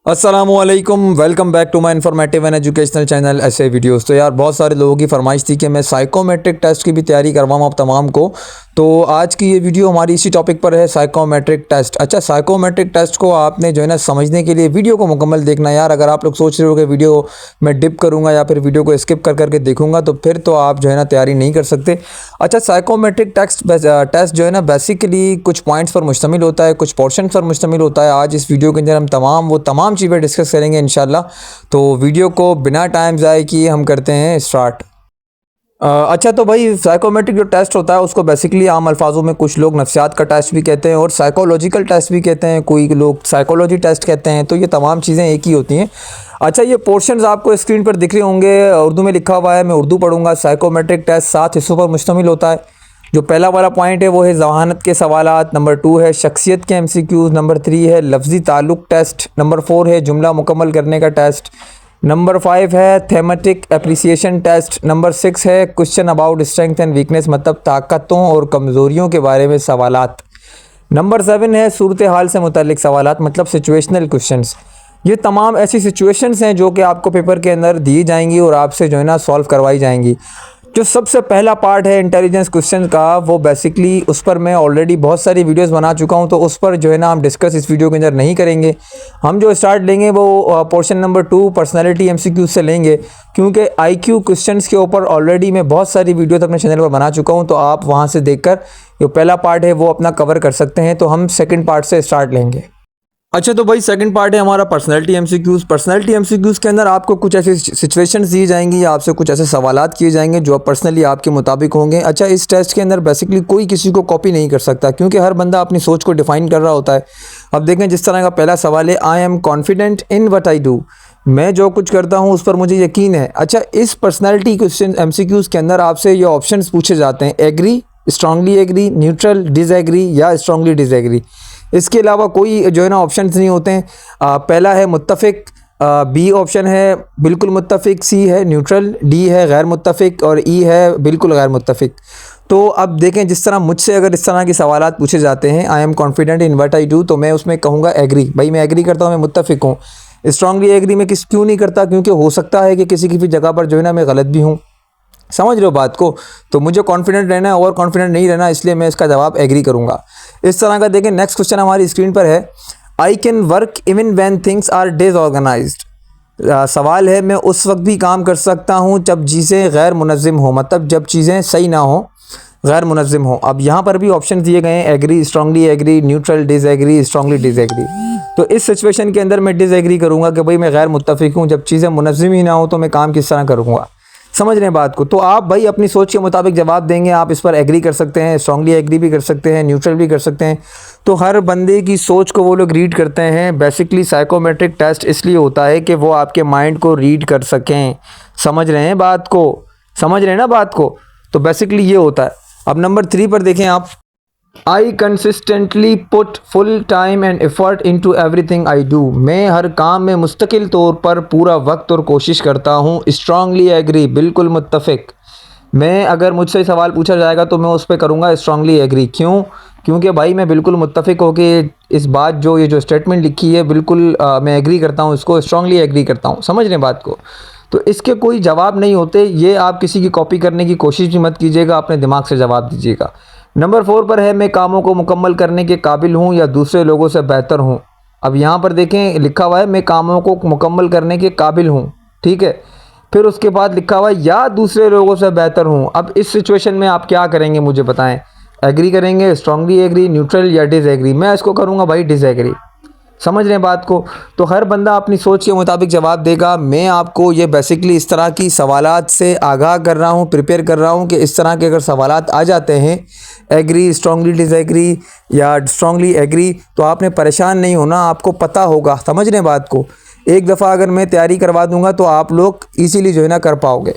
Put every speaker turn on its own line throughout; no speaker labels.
अस्सलामुअलैकुम, welcome back to my informative and educational channel ऐसे videos. तो यार बहुत सारे लोगों की फरमाइश थी कि मैं साइकोमेट्रिक टेस्ट की भी तैयारी करवाऊँ आप तमाम को। तो आज की ये वीडियो हमारी इसी टॉपिक पर है, साइकोमेट्रिक टेस्ट। अच्छा, साइकोमेट्रिक टेस्ट को आपने जो है ना समझने के लिए वीडियो को मुकम्मल देखना यार। अगर आप लोग सोच रहे हो कि वीडियो मैं डिप करूँगा या फिर वीडियो को स्किप कर करके देखूँगा तो फिर तो आप जो है ना तैयारी नहीं कर सकते। अच्छा, साइकोमेट्रिक टेस्ट जो है ना बेसिकली कुछ पॉइंट्स पर मुश्तमिल होता है, कुछ पोर्शन पर मुश्तमिल होता है। आज इस वीडियो के अंदर हम तमाम चीज़ें डिस्कस करेंगे इंशाल्लाह। तो वीडियो को बिना टाइम ज़ाय किए हम करते हैं स्टार्ट। अच्छा, तो भाई साइकोमेट्रिक जो टेस्ट होता है उसको बेसिकली आम अल्फाजों में कुछ लोग नफ्सियात का टेस्ट भी कहते हैं और साइकोलॉजिकल टेस्ट भी कहते हैं, कोई लोग साइकोलॉजी टेस्ट कहते हैं। तो ये तमाम चीज़ें एक ही होती हैं। अच्छा, ये पोर्शंस आपको स्क्रीन पर दिख रहे होंगे, उर्दू में लिखा हुआ है, मैं उर्दू पढ़ूंगा। साइकोमेट्रिक टेस्ट 7 हिस्सों पर मुश्तमिल होता है। जो पहला वाला पॉइंट है वो है ज़हानत के सवालात, नंबर 2 है शख्सियत के MCQs, नंबर 3 है लफ्ज़ी ताल्लुक़ टेस्ट, नंबर 4 है जुमला मुकम्मल करने का टेस्ट, नंबर 5 है थेमेटिक एप्रिसिएशन टेस्ट, नंबर 6 है question about strength and weakness, मतलब ताकतों और कमज़ोरियों के बारे में सवालात, नंबर 7 है सूरत हाल से मुतल्लिक सवालात, मतलब सिचुएशनल क्वेश्चंस। ये तमाम ऐसी सिचुएशंस हैं जो कि आपको पेपर के अंदर दी जाएंगी और आपसे जो है ना सॉल्व करवाई जाएंगी। जो सबसे पहला पार्ट है इंटेलिजेंस क्वेश्चन का, वो बेसिकली उस पर मैं ऑलरेडी बहुत सारी वीडियोस बना चुका हूं, तो उस पर जो है ना हम डिस्कस इस वीडियो के अंदर नहीं करेंगे। हम जो स्टार्ट लेंगे वो पोर्शन नंबर 2 पर्सनालिटी MCQ से लेंगे, क्योंकि IQ क्वेश्चंस के ऊपर ऑलरेडी मैं बहुत सारी वीडियोस अपने चैनल पर बना चुका हूँ। तो आप वहाँ से देखकर जो पहला पार्ट है वो अपना कवर कर सकते हैं। तो हम सेकेंड पार्ट से स्टार्ट लेंगे। अच्छा, तो भाई सेकंड पार्ट है हमारा पर्सनालिटी MCQs। पर्सनालिटी MCQs के अंदर आपको कुछ ऐसी सिचुएशंस दी जाएंगी या आपसे कुछ ऐसे सवालात किए जाएंगे जो पर्सनली आपके मुताबिक होंगे। अच्छा, इस टेस्ट के अंदर बेसिकली कोई किसी को कॉपी नहीं कर सकता, क्योंकि हर बंदा अपनी सोच को डिफ़ाइन कर रहा होता है। अब देखें, जिस तरह का पहला सवाल है, I am confident in what I do, मैं जो कुछ करता हूँ उस पर मुझे यकीन है। अच्छा, इस पर्सनैलिटी क्वेश्चन MCQs के अंदर आपसे ये ऑप्शन पूछे जाते हैं, agree, strongly agree, neutral, disagree या स्ट्रांगली डिसएग्री। इसके अलावा कोई जो है ना ऑप्शंस नहीं होते हैं। पहला है मुत्तफ़िक, B ऑप्शन है बिल्कुल मुत्तफ़िक, C है न्यूट्रल, D है गैर मुत्तफ़िक और E है बिल्कुल गैर मुत्तफ़िक। तो अब देखें, जिस तरह मुझसे अगर इस तरह के सवालात पूछे जाते हैं, I am confident in what I do, तो मैं उसमें कहूँगा एग्री, भाई मैं एग्री करता हूँ, मैं मुत्तफ़िक हूँ। स्ट्रांगली एग्री में क्यों नहीं करता? क्योंकि हो सकता है कि किसी की भी जगह पर जो है ना मैं गलत भी हूँ। समझ रहे हो बात को? तो मुझे कॉन्फिडेंट रहना है, ओवर कॉन्फिडेंट नहीं रहना, इसलिए मैं इसका जवाब एग्री करूँगा। इस तरह का देखें, नेक्स्ट क्वेश्चन हमारी स्क्रीन पर है, I can work even when things are disorganised. सवाल है, मैं उस वक्त भी काम कर सकता हूँ जब चीज़ें गैर मुनज़्ज़म हो, मतलब जब चीज़ें सही ना हो, गैर मुनज़्ज़म हो। अब यहाँ पर भी ऑप्शन दिए गए हैं, agree, strongly agree, neutral, disagree, strongly disagree. तो इस सिचुएशन के अंदर मैं डिसएग्री करूँगा कि भाई मैं गैर मुत्तफ़िक हूँ, जब चीज़ें मुनज़्ज़म ही ना हो तो मैं काम किस तरह करूँगा। समझ रहे हैं बात को? तो आप भाई अपनी सोच के मुताबिक जवाब देंगे। आप इस पर एग्री कर सकते हैं, स्ट्रांगली एग्री भी कर सकते हैं, न्यूट्रल भी कर सकते हैं। तो हर बंदे की सोच को वो लोग रीड करते हैं। बेसिकली साइकोमेट्रिक टेस्ट इसलिए होता है कि वो आपके माइंड को रीड कर सकें। समझ रहे हैं बात को? समझ रहे हैं ना बात को? तो बेसिकली ये होता है। अब नंबर 3 पर देखें आप, I consistently put full time and effort into everything I do, मैं हर काम में मुस्तकिल तौर पर पूरा वक्त और कोशिश करता हूँ। स्ट्रांगली एग्री, बिल्कुल मुत्तफ़िक, मैं अगर मुझसे सवाल पूछा जाएगा तो मैं उस पर करूँगा स्ट्रांगली एग्री। क्यों? क्योंकि भाई मैं बिल्कुल मुत्तफ़िक हो कि इस बात जो ये जो स्टेटमेंट लिखी है बिल्कुल मैं एग्री करता हूँ, इसको स्ट्रांगली एग्री करता हूँ। समझ रहे हैं बात को? तो इसके कोई जवाब नहीं होते। ये आप किसी की कॉपी करने की कोशिश भी मत कीजिएगा, अपने दिमाग से जवाब दीजिएगा। नंबर 4 पर है, मैं कामों को मुकम्मल करने के काबिल हूँ या दूसरे लोगों से बेहतर हूँ। अब यहाँ पर देखें, लिखा हुआ है मैं कामों को मुकम्मल करने के काबिल हूँ, ठीक है। फिर उसके बाद लिखा हुआ है या दूसरे लोगों से बेहतर हूँ। अब इस सिचुएशन में आप क्या करेंगे मुझे बताएं? एग्री करेंगे, स्ट्रांगली एग्री, न्यूट्रल या डिसएग्री? मैं इसको करूँगा भाई डिसएग्री। समझ रहे हैं बात को? तो हर बंदा अपनी सोच के मुताबिक जवाब देगा। मैं आपको ये बेसिकली इस तरह की सवालात से आगाह कर रहा हूँ, प्रिपेयर कर रहा हूँ कि इस तरह के अगर सवालात आ जाते हैं, एग्री, स्ट्रांगली डिसएग्री या स्ट्रांगली एग्री, तो आपने परेशान नहीं होना, आपको पता होगा। समझ रहे हैं बात को? एक दफ़ा अगर मैं तैयारी करवा दूँगा तो आप लोग ईज़िली जो है ना कर पाओगे।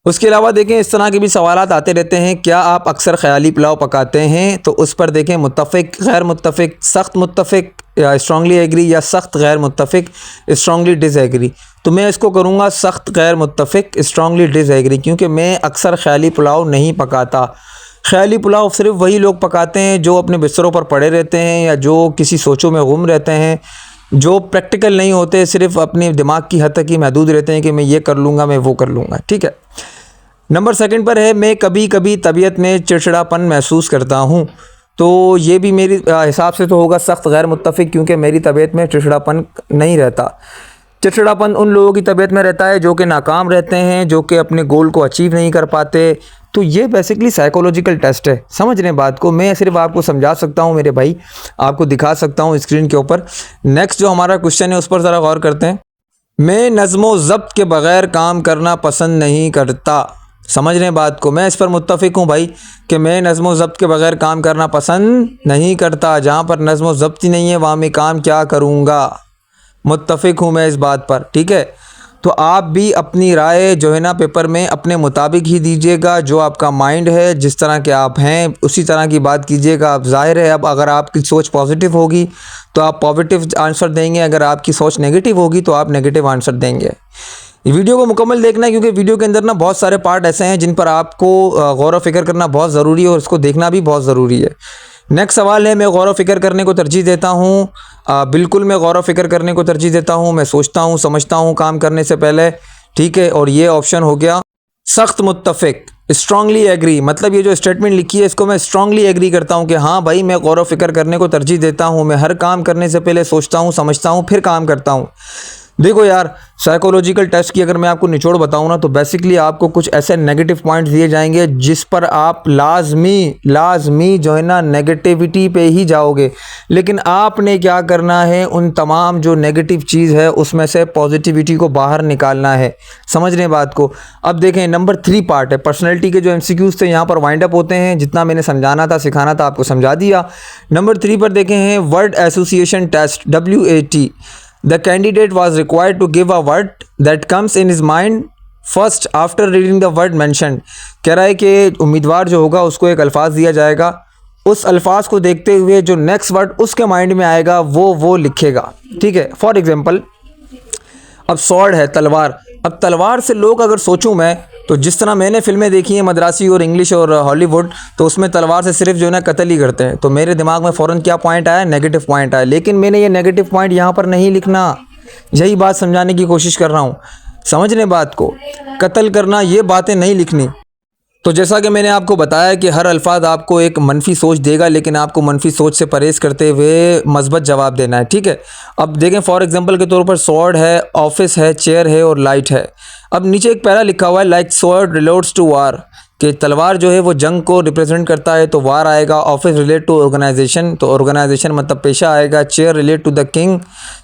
उसके अलावा देखें, इस तरह के भी सवालात आते रहते हैं, क्या आप अक्सर ख़याली पुलाव पकाते हैं? तो उस पर देखें, मुत्तफ़िक, गैर मुत्तफ़िक, सख्त मुत्तफ़िक या स्ट्रांगली एग्री या सख्त गैर मुत्तफ़िक, स्ट्रांगली डिसएग्री। तो मैं इसको करूँगा सख्त गैर मुत्तफ़िक, स्ट्रांगली डिसएग्री, क्योंकि मैं अक्सर ख़याली पुलाव नहीं पकाता। ख़याली पुलाव सिर्फ़ वही लोग पकाते हैं जो अपने बिस्तरों पर पड़े रहते हैं या जो किसी सोचों में गुम रहते हैं। जो प्रैक्टिकल नहीं होते, सिर्फ अपने दिमाग की हद तक ही महदूद रहते हैं कि मैं ये कर लूँगा, मैं वो कर लूँगा। ठीक है। नंबर सेकंड पर है मैं कभी कभी तबीयत में चिड़चिड़ापन महसूस करता हूँ। तो ये भी मेरी हिसाब से तो होगा सख्त गैर मुत्तफ़िक, क्योंकि मेरी तबीयत में चिड़चिड़ापन नहीं रहता। चिड़चिड़ापन उन लोगों की तबीयत में रहता है जो कि नाकाम रहते हैं, जो कि अपने गोल को अचीव नहीं कर पाते। तो ये बेसिकली साइकोलॉजिकल टेस्ट है, समझ रहे हैं बात को। मैं सिर्फ आपको समझा सकता हूँ मेरे भाई, आपको दिखा सकता हूँ स्क्रीन के ऊपर। नेक्स्ट जो हमारा क्वेश्चन है उस पर ज़रा गौर करते हैं। मैं नज़्म ज़ब्त के बग़ैर काम करना पसंद नहीं करता। समझ रहे हैं बात को। मैं इस पर मुत्तफ़िक हूँ भाई कि मैं नज़्म ज़ब्त के बग़ैर काम करना पसंद नहीं करता। जहाँ पर नज़्म ज़ब्त ही नहीं है वहाँ मैं काम क्या करूँगा। मुत्तफ़िक हूँ मैं इस बात पर। ठीक है। तो आप भी अपनी राय जो है ना पेपर में अपने मुताबिक ही दीजिएगा। जो आपका माइंड है, जिस तरह के आप हैं उसी तरह की बात कीजिएगा। अब ज़ाहिर है, अब अगर आपकी सोच पॉजिटिव होगी तो आप पॉजिटिव आंसर देंगे, अगर आपकी सोच नेगेटिव होगी तो आप नेगेटिव आंसर देंगे। वीडियो को मुकम्मल देखना है, क्योंकि वीडियो के अंदर ना बहुत सारे पार्ट ऐसे हैं जिन पर आपको गौर व फिक्र करना बहुत ज़रूरी है और इसको देखना भी बहुत ज़रूरी है। नेक्स्ट सवाल है, मैं गौर व फिक्र करने को तरजीह देता हूँ। बिल्कुल मैं गौर व फिक्र करने को तरजीह देता हूँ। मैं सोचता हूँ, समझता हूँ काम करने से पहले। ठीक है। और ये ऑप्शन हो गया सख्त मुत्तफ़िक, स्ट्रांगली एग्री। मतलब ये जो स्टेटमेंट लिखी है इसको मैं स्ट्रांगली एग्री करता हूँ कि हाँ भाई मैं गौर व फिक्र करने को तरजीह देता हूँ। मैं हर काम करने से पहले सोचता हूँ, समझता हूँ, फिर काम करता हूँ। देखो यार, साइकोलॉजिकल टेस्ट की अगर मैं आपको निचोड़ बताऊं ना, तो बेसिकली आपको कुछ ऐसे नेगेटिव पॉइंट्स दिए जाएंगे जिस पर आप लाजमी जो है ना नेगेटिविटी पे ही जाओगे। लेकिन आपने क्या करना है, उन तमाम जो नेगेटिव चीज़ है उसमें से पॉजिटिविटी को बाहर निकालना है। समझ रहे हैं बात को। अब देखें, नंबर 3 पार्ट है पर्सनैलिटी के जो MCQs थे यहाँ पर वाइंड अप होते हैं। जितना मैंने समझाना था, सिखाना था, आपको समझा दिया। नंबर 3 पर देखें हैं word association test, WAT। The candidate was required to give a word that comes in his mind first after reading the word mentioned। कह रहा है कि उम्मीदवार जो होगा उसको एक अल्फाज दिया जाएगा, उस अल्फाज को देखते हुए जो नेक्स्ट वर्ड उसके माइंड में आएगा वो लिखेगा। ठीक है। फॉर एग्जांपल, अब स्वॉर्ड है, तलवार। अब तलवार से लोग अगर सोचूं मैं, तो जिस तरह मैंने फिल्में देखी हैं मद्रासी और इंग्लिश और हॉलीवुड, तो उसमें तलवार से सिर्फ जो है ना कत्ल ही करते हैं। तो मेरे दिमाग में फ़ौरन क्या पॉइंट आया, नेगेटिव पॉइंट आया। लेकिन मैंने ये नेगेटिव पॉइंट यहाँ पर नहीं लिखना, यही बात समझाने की कोशिश कर रहा हूँ। समझ रहे बात को, कत्ल करना, ये बातें नहीं लिखनी। तो जैसा कि मैंने आपको बताया कि हर अल्फाज आपको एक मनफी सोच देगा, लेकिन आपको मनफी सोच से परहेज़ करते हुए मस्बत जवाब देना है। ठीक है। अब देखें, फॉर एग्जांपल के तौर पर स्वॉर्ड है, ऑफिस है, चेयर है और लाइट है। अब नीचे एक पैरा लिखा हुआ है लाइक स्वॉर्ड रिलेट्स टू वार, कि तलवार जो है वो जंग को रिप्रेजेंट करता है, तो वार आएगा। ऑफिस रिलेट टू ऑर्गेनाइजेशन, तो ऑर्गेनाइजेशन मतलब पेशा आएगा। Chair relate to the king,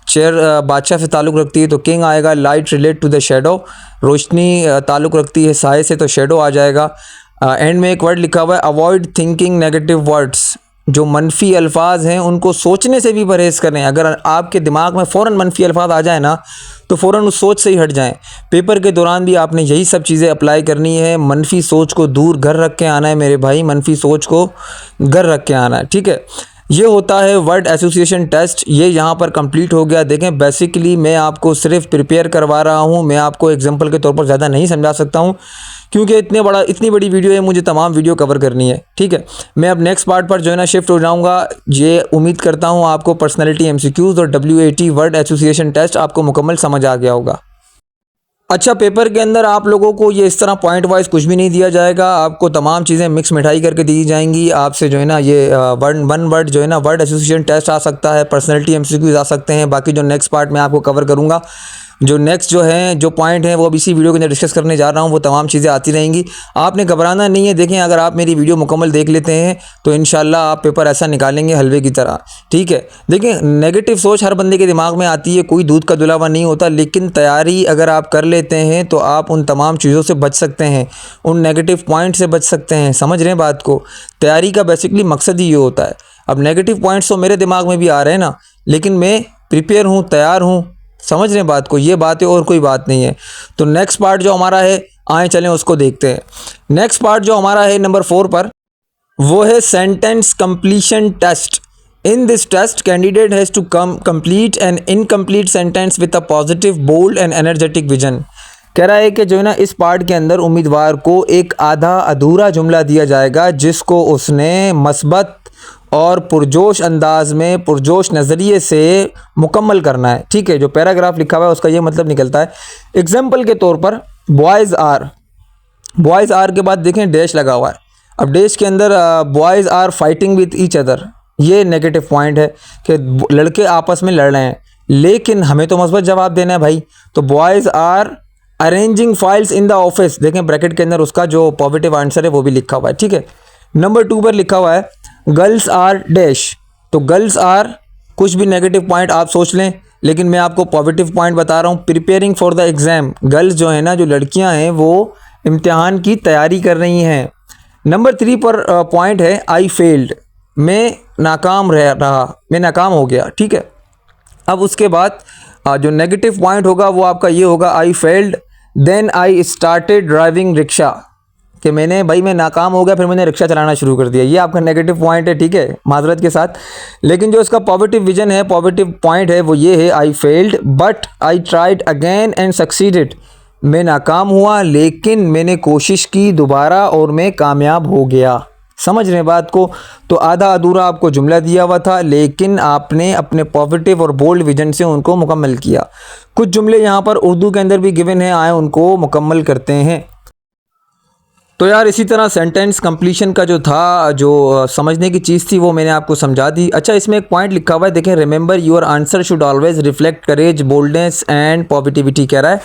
chair बादशाह से ताल्लुक़ रखती है तो किंग आएगा। Light relate to the shadow, रोशनी ताल्लुक़ रखती है साए से, तो शेडो आ जाएगा। एंड में एक वर्ड लिखा हुआ है अवॉइड थिंकिंग नेगेटिव वर्ड्स, जो मनफी अल्फाज हैं उनको सोचने से भी परहेज़ करें। अगर आपके दिमाग में फ़ौरन मनफी अल्फाज आ जाए ना, तो फ़ौरन उस सोच से ही हट जाएं। पेपर के दौरान भी आपने यही सब चीज़ें अप्लाई करनी है। मनफी सोच को दूर घर रख के आना है मेरे भाई, मनफी सोच को घर रख के आना है। ठीक है। ये होता है वर्ड एसोसिएशन टेस्ट। ये यहाँ पर कंप्लीट हो गया। देखें, बेसिकली मैं आपको सिर्फ प्रिपेयर करवा रहा हूँ, मैं आपको एग्जांपल के तौर पर ज़्यादा नहीं समझा सकता हूँ, क्योंकि इतनी बड़ी वीडियो है, मुझे तमाम वीडियो कवर करनी है। ठीक है। मैं अब नेक्स्ट पार्ट पर जो है ना शिफ्ट हो जाऊँगा। ये उम्मीद करता हूँ आपको पर्सनैलिटी MCQs और WAT वर्ड एसोसिएशन टेस्ट आपको मुकम्मल समझ आ गया होगा। अच्छा, पेपर के अंदर आप लोगों को ये इस तरह पॉइंट वाइज कुछ भी नहीं दिया जाएगा, आपको तमाम चीज़ें मिक्स मिठाई करके दी जाएंगी। आपसे जो है ना ये वन वर्ड जो है ना वर्ड एसोसिएशन टेस्ट आ सकता है, पर्सनैलिटी MCQs आ सकते हैं। बाकी जो नेक्स्ट पार्ट में आपको कवर करूँगा, जो नेक्स्ट जो है जो पॉइंट है वो अब इसी वीडियो के अंदर डिस्कस करने जा रहा हूँ, वो तमाम चीज़ें आती रहेंगी। आपने घबराना नहीं है। देखें, अगर आप मेरी वीडियो मुकम्मल देख लेते हैं तो इंशाल्लाह आप पेपर ऐसा निकालेंगे हलवे की तरह। ठीक है। देखें, नेगेटिव सोच हर बंदे के दिमाग में आती है, कोई दूध का दुलावा नहीं होता, लेकिन तैयारी अगर आप कर लेते हैं तो आप उन तमाम चीज़ों से बच सकते हैं, उन नेगेटिव पॉइंट से बच सकते हैं। समझ रहे हैं बात को। तैयारी का बेसिकली मकसद ही ये होता है। अब नेगेटिव पॉइंट्स तो मेरे दिमाग में भी आ रहे हैं ना, लेकिन मैं प्रिपेयर हूँ, तैयार हूँ। समझ रहे हैं बात को, ये बात है और कोई बात नहीं है। तो नेक्स्ट पार्ट जो हमारा है, आए चलें उसको देखते हैं। नेक्स्ट पार्ट जो हमारा है नंबर 4 पर, वो है sentence completion test. In this test candidate has to complete an incomplete sentence with a positive, bold and energetic vision. कह रहा है कि जो है ना इस पार्ट के अंदर उम्मीदवार को एक आधा अधूरा जुमला दिया जाएगा जिसको उसने मस्बत और पुरजोश अंदाज में, पुरजोश नज़रिए से मुकम्मल करना है। ठीक है, जो पैराग्राफ लिखा हुआ है उसका ये मतलब निकलता है। एग्जाम्पल के तौर पर बॉयज़ आर के बाद देखें डैश लगा हुआ है। अब डैश के अंदर boys are fighting with each other, ये नेगेटिव पॉइंट है कि लड़के आपस में लड़ रहे हैं, लेकिन हमें तो मस्बत जवाब देना है भाई। तो boys are arranging files in the office, देखें ब्रैकेट के अंदर उसका जो पॉजिटिव आंसर है वो भी लिखा हुआ है। ठीक है, नंबर 2 पर लिखा हुआ है गर्ल्स आर डैश, तो गर्ल्स आर कुछ भी नेगेटिव पॉइंट आप सोच लें, लेकिन मैं आपको पॉजिटिव पॉइंट बता रहा हूँ। Preparing for the exam, girls जो है ना, जो लड़कियाँ हैं वो इम्तिहान की तैयारी कर रही हैं। नंबर 3 पर पॉइंट है आई फेल्ड, मैं नाकाम रहा, मैं नाकाम हो गया। ठीक है, अब उसके बाद जो नेगेटिव पॉइंट होगा वो आपका ये होगा I failed then I started driving rickshaw, कि मैं नाकाम हो गया फिर मैंने रिक्शा चलाना शुरू कर दिया। ये आपका नेगेटिव पॉइंट है, ठीक है, माजरत के साथ। लेकिन जो इसका पॉजिटिव विजन है, पॉजिटिव पॉइंट है, वो ये है I failed but I tried again and succeeded, मैं नाकाम हुआ लेकिन मैंने कोशिश की दोबारा और मैं कामयाब हो गया। समझ रहे हैं बात को? तो आधा अधूरा आपको जुमला दिया हुआ था, लेकिन आपने अपने पॉजिटिव और बोल्ड विजन से उनको मुकम्मल किया। कुछ जुमले यहाँ पर उर्दू के अंदर भी गिवन है, आए उनको मुकम्मल करते हैं। तो यार इसी तरह सेंटेंस कंप्लीशन का जो था, जो समझने की चीज़ थी, वो मैंने आपको समझा दी। अच्छा, इसमें एक पॉइंट लिखा हुआ है, देखें, remember your answer should always reflect courage, boldness and positivity. कह रहा है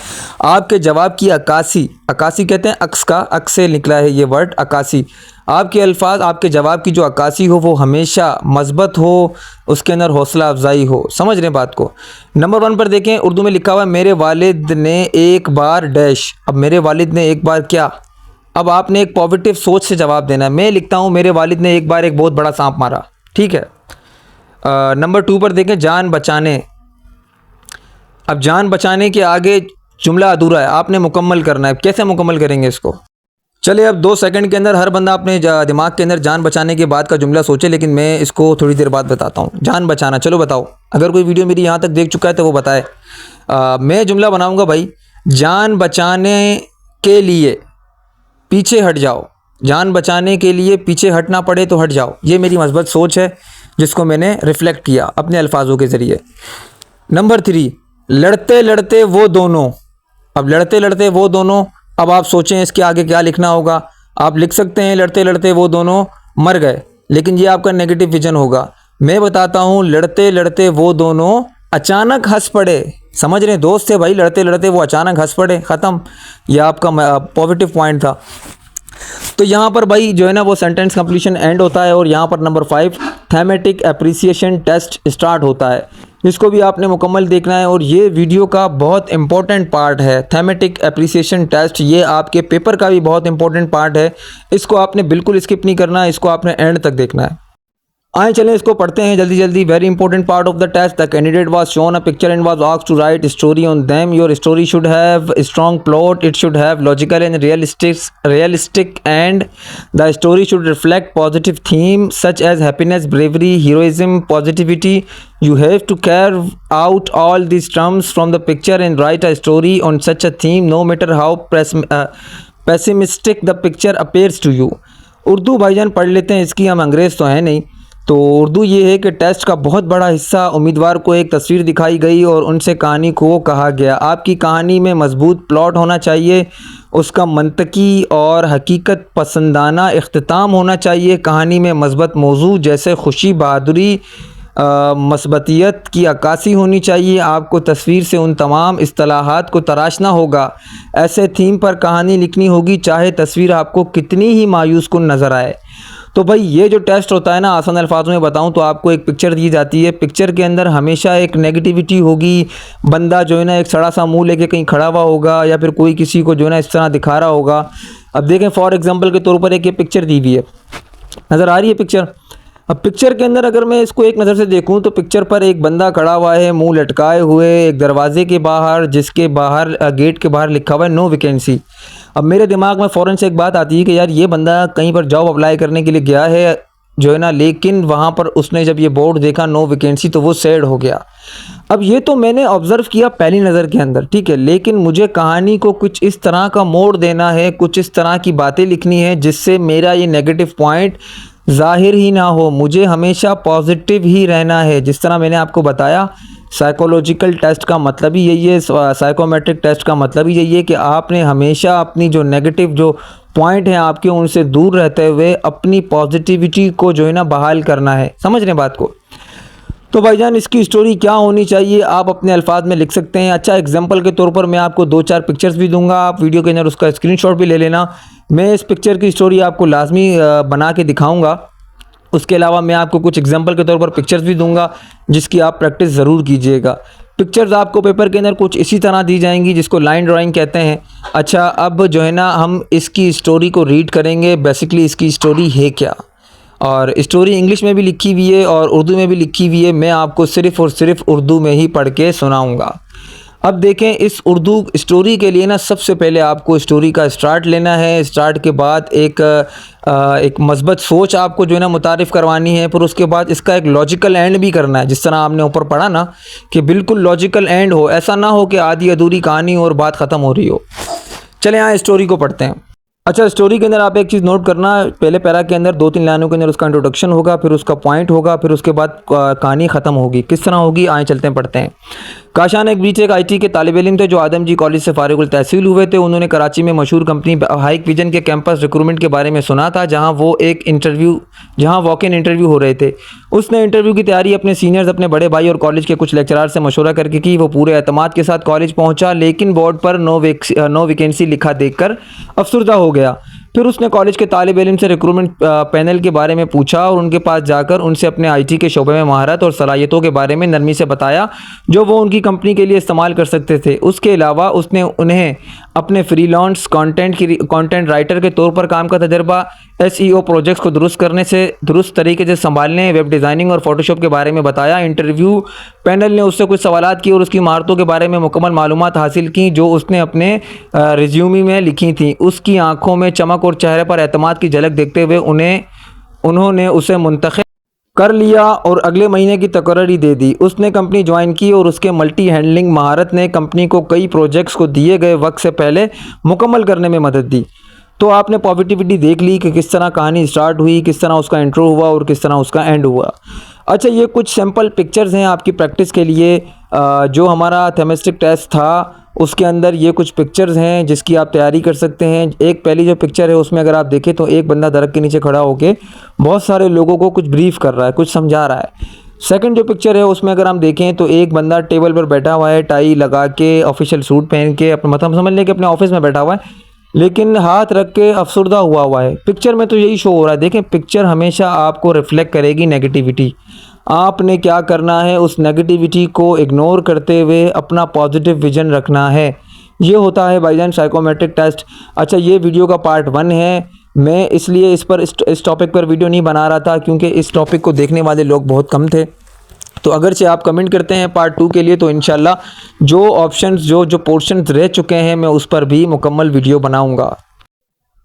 आपके जवाब की अक्कासी, अक्कासी कहते हैं अक्स का, अक्स से निकला है ये वर्ड अक्कासी। आपके अल्फाज, आपके जवाब की जो अक्कासी हो वो हमेशा मस्बत हो, उसके अंदर हौसला अफजाई हो। समझ रहे हैं बात को? नंबर 1 पर देखें, उर्दू में लिखा हुआ है मेरे वालिद ने एक बार डैश। अब मेरे वालिद ने एक बार क्या, अब आपने एक पॉजिटिव सोच से जवाब देना है। मैं लिखता हूँ मेरे वालिद ने एक बार एक बहुत बड़ा सांप मारा। ठीक है, नंबर 2 पर देखें जान बचाने। अब जान बचाने के आगे जुमला अधूरा है, आपने मुकम्मल करना है। कैसे मुकम्मल करेंगे इसको? चलिए, अब 2 सेकंड के अंदर हर बंदा अपने दिमाग के अंदर जान बचाने के बाद का जुमला सोचे, लेकिन मैं इसको थोड़ी देर बाद बताता हूँ। जान बचाना, चलो बताओ, अगर कोई वीडियो मेरी यहाँ तक देख चुका है तो वो बताए। मैं जुमला बनाऊँगा भाई, जान बचाने के लिए पीछे हट जाओ, जान बचाने के लिए पीछे हटना पड़े तो हट जाओ। ये मेरी मस्बत सोच है जिसको मैंने रिफ्लेक्ट किया अपने अल्फाजों के ज़रिए। नंबर 3, लड़ते लड़ते वो दोनों। अब लड़ते लड़ते वो दोनों, अब आप सोचें इसके आगे क्या लिखना होगा। आप लिख सकते हैं लड़ते लड़ते वो दोनों मर गए, लेकिन ये आपका नेगेटिव विजन होगा। मैं बताता हूँ, लड़ते लड़ते वो दोनों अचानक हंस पड़े। समझ रहे हैं, दोस्त थे भाई, लड़ते लड़ते वो अचानक हंस पड़े, ख़त्म। यह आपका पॉजिटिव पॉइंट था। तो यहाँ पर भाई जो है ना वो सेंटेंस कंप्लीशन एंड होता है, और यहाँ पर number 5 thematic appreciation test start होता है। इसको भी आपने मुकम्मल देखना है, और ये वीडियो का बहुत इंपॉर्टेंट पार्ट है। थेमेटिक एप्रिसिएशन टेस्ट ये आपके पेपर का भी बहुत इंपॉर्टेंट पार्ट है। इसको आपने बिल्कुल स्किप नहीं करना है, इसको आपने एंड तक देखना है। आए चलें इसको पढ़ते हैं जल्दी जल्दी। Very important part of the test, the candidate was shown a picture and was asked to write story on them. Your story should have strong plot, it should have logical and realistic and the story should reflect positive theme such as happiness, bravery, heroism, positivity. You have to carve out all these terms from the picture and write a story on such a theme, no matter how pessimistic the picture appears to you. Urdu भाईजान पढ़ लेते हैं इसकी, हम अंग्रेज़ तो हैं नहीं। तो उर्दू ये है कि टेस्ट का बहुत बड़ा हिस्सा उम्मीदवार को एक तस्वीर दिखाई गई और उनसे कहानी को कहा गया। आपकी कहानी में मजबूत प्लॉट होना चाहिए, उसका मंतकी और हकीकत पसंदाना इख्तिताम होना चाहिए। कहानी में मस्बत मौजू जैसे खुशी, बहादुरी, मस्बतियत की अक्कासी होनी चाहिए। आपको तस्वीर से उन तमाम इस्तिलाहात को तराशना होगा। ऐसे थीम पर कहानी लिखनी होगी, चाहे तस्वीर आपको कितनी ही मायूस कुन नज़र आए। तो भाई ये जो टेस्ट होता है ना, आसान अल्फाजों में बताऊं तो आपको एक पिक्चर दी जाती है। पिक्चर के अंदर हमेशा एक नेगेटिविटी होगी। बंदा जो है ना एक सड़ा सा मुंह लेके कहीं खड़ा हुआ होगा, या फिर कोई किसी को जो है ना इस तरह दिखा रहा होगा। अब देखें फॉर एग्जांपल के तौर पर एक ये पिक्चर दी हुई है, नज़र आ रही है पिक्चर। अब पिक्चर के अंदर अगर मैं इसको एक नज़र से देखूं तो पिक्चर पर एक बंदा खड़ा हुआ है मुंह लटकाए हुए एक दरवाजे के बाहर, जिसके बाहर गेट के बाहर लिखा हुआ है नो वैकेंसी। अब मेरे दिमाग में फ़ौरन से एक बात आती है कि यार ये बंदा कहीं पर जॉब अप्लाई करने के लिए गया है जो है ना, लेकिन वहाँ पर उसने जब ये बोर्ड देखा नो वैकेंसी तो वो सैड हो गया। अब ये तो मैंने ऑब्ज़र्व किया पहली नज़र के अंदर, ठीक है, लेकिन मुझे कहानी को कुछ इस तरह का मोड़ देना है, कुछ इस तरह की बातें लिखनी है जिससे मेरा ये नेगेटिव पॉइंट ज़ाहिर ही ना हो, मुझे हमेशा पॉजिटिव ही रहना है। जिस तरह मैंने आपको बताया, साइकोलॉजिकल टेस्ट का मतलब ही यही है, साइकोमेट्रिक टेस्ट का मतलब ही यही है कि आपने हमेशा अपनी जो नेगेटिव जो पॉइंट हैं आपके, उनसे दूर रहते हुए अपनी पॉजिटिविटी को जो है ना बहाल करना है। समझ रहे हैं बात को? तो भाईजान, इसकी स्टोरी क्या होनी चाहिए आप अपने अल्फाज में लिख सकते हैं। अच्छा, एग्जांपल के तौर पर मैं आपको 2-4 पिक्चर्स भी दूंगा, आप वीडियो के अंदर उसका स्क्रीनशॉट भी ले लेना। मैं इस पिक्चर की स्टोरी आपको लाजमी बना के दिखाऊंगा। उसके अलावा मैं आपको कुछ एग्जांपल के तौर पर पिक्चर्स भी दूंगा जिसकी आप प्रैक्टिस ज़रूर कीजिएगा। पिक्चर्स आपको पेपर के अंदर कुछ इसी तरह दी जाएंगी जिसको लाइन ड्राइंग कहते हैं। अच्छा, अब जो है ना हम इसकी स्टोरी को रीड करेंगे। बेसिकली इसकी स्टोरी है क्या, और स्टोरी इंग्लिश में भी लिखी हुई है और उर्दू में भी लिखी हुई है। मैं आपको सिर्फ़ और सिर्फ उर्दू में ही पढ़ के सुनाऊँगा। अब देखें, इस उर्दू स्टोरी के लिए ना सबसे पहले आपको स्टोरी का स्टार्ट लेना है। स्टार्ट के बाद एक मस्बत सोच आपको जो है ना मुतारिफ़ करवानी है। फिर उसके बाद इसका एक लॉजिकल एंड भी करना है, जिस तरह आपने ऊपर पढ़ा ना कि बिल्कुल लॉजिकल एंड हो, ऐसा ना हो कि आधी अधूरी कहानी और बात ख़त्म हो रही हो। चले यहाँ स्टोरी को पढ़ते हैं। अच्छा, स्टोरी के अंदर आप एक चीज़ नोट करना, पहले पैरा के अंदर 2-3 लाइनों के अंदर उसका इंट्रोडक्शन होगा, फिर उसका पॉइंट होगा, फिर उसके बाद कहानी ख़त्म होगी। किस तरह होगी, आए चलते हैं पढ़ते हैं। काशान एक बीच एक IT के तालिब इल्म थे जो आदम जी कॉलेज से फारिगुल तहसील हुए थे। उन्होंने कराची में मशहूर कंपनी हाइक विजन के कैंपस रिक्रूटमेंट के बारे में सुना था, जहां वॉक इन इंटरव्यू हो रहे थे। उसने इंटरव्यू की तैयारी अपने सीनियर्स, अपने बड़े भाई और कॉलेज के कुछ लेक्चरार से मशवरा करके की। वो पूरे एतमाद के साथ कॉलेज पहुंचा, लेकिन बोर्ड पर नो वैकेंसी लिखा देखकर अफसरदा हो गया। फिर उसने कॉलेज के तालिब इल्म से रिक्रूटमेंट पैनल के बारे में पूछा और उनके पास जाकर उनसे अपने IT के शोबे में महारत और सलाहियतों के बारे में नरमी से बताया जो वो उनकी कंपनी के लिए इस्तेमाल कर सकते थे। उसके अलावा उसने उन्हें अपने फ्रीलांस कंटेंट राइटर के तौर पर काम का तजर्बा, SEO प्रोजेक्ट्स को दुरुस्त तरीके से संभालने, वेब डिज़ाइनिंग और फोटोशॉप के बारे में बताया। इंटरव्यू पैनल ने उससे कुछ सवालात किए और उसकी महारतों के बारे में मुकम्मल मालूमात हासिल की जो उसने अपने रिज्यूमे में लिखी थी। उसकी आंखों में चमक और चेहरे पर एतमाद की झलक देखते हुए उन्होंने उसे मुंतखब कर लिया और अगले महीने की तकर्री दे दी। उसने कंपनी ज्वाइन की और उसके मल्टी हैंडलिंग महारत ने कंपनी को कई प्रोजेक्ट्स को दिए गए वक्त से पहले मुकम्मल करने में मदद दी। तो आपने पॉजिटिविटी देख ली कि किस तरह कहानी स्टार्ट हुई, किस तरह उसका इंट्रो हुआ और किस तरह उसका एंड हुआ। अच्छा, ये कुछ सैम्पल पिक्चर्स हैं आपकी प्रैक्टिस के लिए। जो हमारा थेमेस्टिक टेस्ट था उसके अंदर ये कुछ पिक्चर्स हैं जिसकी आप तैयारी कर सकते हैं। एक पहली जो पिक्चर है उसमें अगर आप देखें तो एक बंदा दरख्त के नीचे खड़ा होकर बहुत सारे लोगों को कुछ ब्रीफ कर रहा है, कुछ समझा रहा है। सेकंड जो पिक्चर है उसमें अगर हम देखें तो एक बंदा टेबल पर बैठा हुआ है, टाई लगा के, ऑफिशियल सूट पहन के, अपना मतलब समझ लें कि अपने ऑफिस में बैठा हुआ है, लेकिन हाथ रख के अफसरदा हुआ है। पिक्चर में तो यही शो हो रहा है। देखें, पिक्चर हमेशा आपको रिफ्लेक्ट करेगी नेगेटिविटी। आपने क्या करना है, उस नेगेटिविटी को इग्नोर करते हुए अपना पॉजिटिव विजन रखना है। ये होता है भाईजान साइकोमेट्रिक टेस्ट। अच्छा, ये वीडियो का पार्ट 1 है। मैं इसलिए इस टॉपिक पर वीडियो नहीं बना रहा था क्योंकि इस टॉपिक को देखने वाले लोग बहुत कम थे। तो अगरचे आप कमेंट करते हैं पार्ट 2 के लिए तो इंशाल्लाह जो ऑप्शंस जो पोर्शंस रह चुके हैं मैं उस पर भी मुकम्मल वीडियो बनाऊंगा।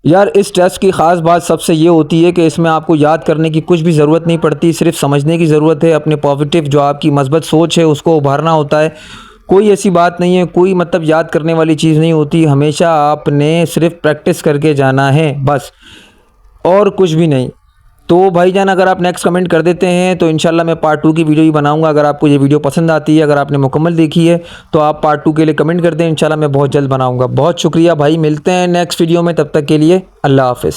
यार, इस टेस्ट की ख़ास बात सबसे ये होती है कि इसमें आपको याद करने की कुछ भी ज़रूरत नहीं पड़ती, सिर्फ समझने की ज़रूरत है। अपने पॉजिटिव जो आपकी मस्बत सोच है उसको उभारना होता है। कोई ऐसी बात नहीं है, कोई मतलब याद करने वाली चीज़ नहीं होती। हमेशा आपने सिर्फ प्रैक्टिस करके जाना है बस, और कुछ भी नहीं। तो भाईजान, अगर आप नेक्स्ट कमेंट कर देते हैं तो इंशाल्लाह मैं पार्ट 2 की वीडियो ही बनाऊंगा। अगर आपको ये वीडियो पसंद आती है, अगर आपने मुकम्मल देखी है तो आप पार्ट 2 के लिए कमेंट कर दें। इंशाल्लाह मैं बहुत जल्द बनाऊंगा। बहुत शुक्रिया भाई, मिलते हैं नेक्स्ट वीडियो में, तब तक के लिए अल्लाह हाफ़िज़।